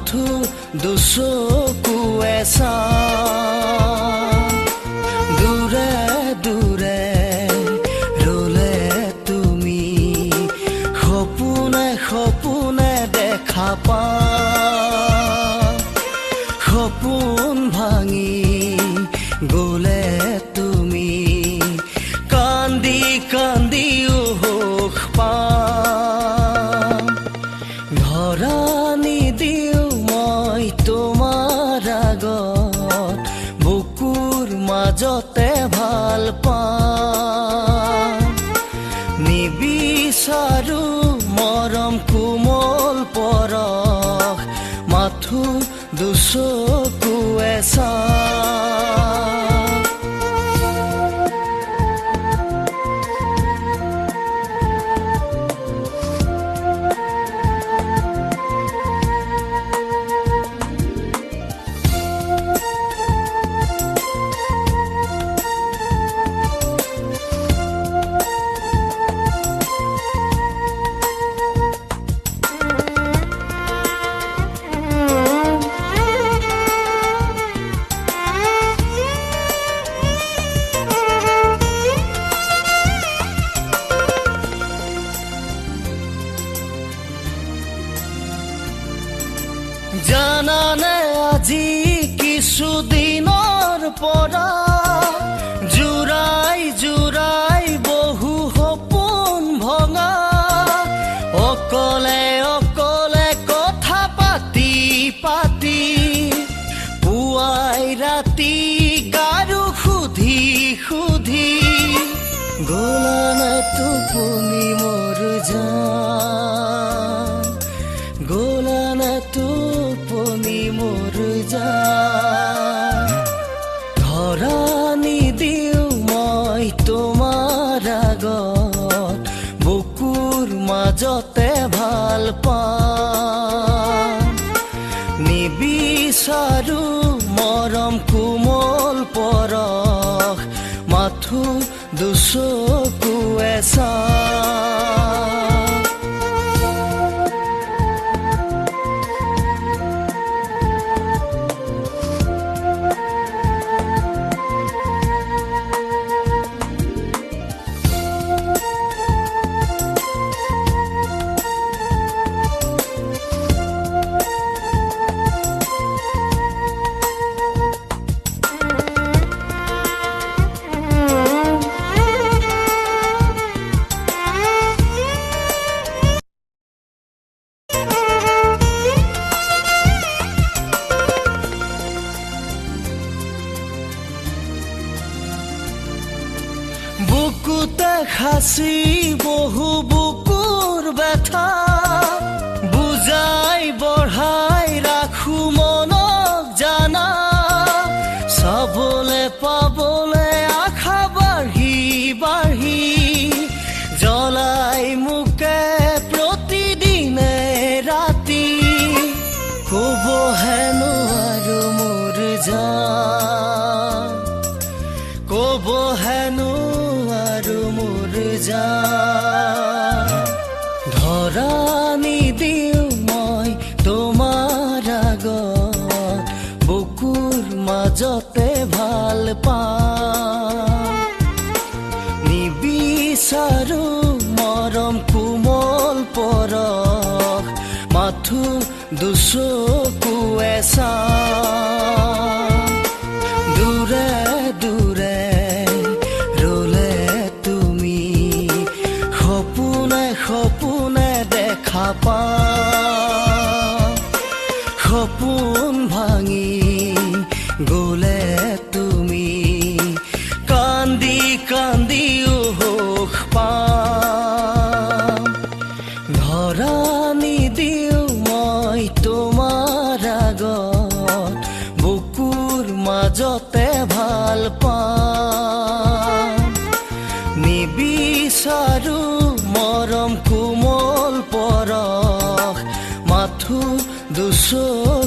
মাথো দুচকুৱে দূৰে দূৰে ৰলে তুমি সপোনে সপোনে দেখা পা সপোন ভাঙি গলে তুমি কান্দি কান্দি উহোখ পা ধৰা নিদিও মই তোমাৰ আগত বুকুৰ মাজতে ভাল পাম নিবিচাৰো মৰম কোমল পৰশ মাথো দুচকুৱে জানানে আজি কিছুদিনৰ পৰা জুৰাই জুৰাই বহু সপোন ভঙা অকলে অকলে কথা পাতি পাতি পুৱাই ৰাতি কাৰো সুধি সুধি গলানে টোপনি মোৰ জান গলানে টোপনি মোৰ জান ধৰা নিদিও মই তোমাৰ আগত বুকুৰ মাজতে ভাল পাম নিবিচাৰো মৰম কোমল পৰশ মাথো দুচকুৱে বুকুতে খাচি বহু বুকুৰ ব্যথা বুজাই বঢ়াই ৰাখো মনক জানা চাবলে পাবলে আশা বাঢ়ি বাঢ়ি জ্বলাই মোকে প্ৰতিদিনে ৰাতি ক'ব হেনো আৰু মোৰ জান ক'ব হেনো মোৰ জান ধৰা নিদিও মই তোমাৰ আগত বুকুৰ মাজতে ভাল পাম নিবিচাৰো মৰম কোমল পৰশ মাথো দুচকুৱে দূৰে দূৰে সপোনে দেখা পা সপোন ভাঙি গলে তুমি কান্দি কান্দি উহোখ পা ধৰা নিদিও মই তোমাৰ আগত বুকুৰ মাজতে ভাল পাম নিবিচাৰো মৰম কোমল পৰশ মাথো দুচকুৱে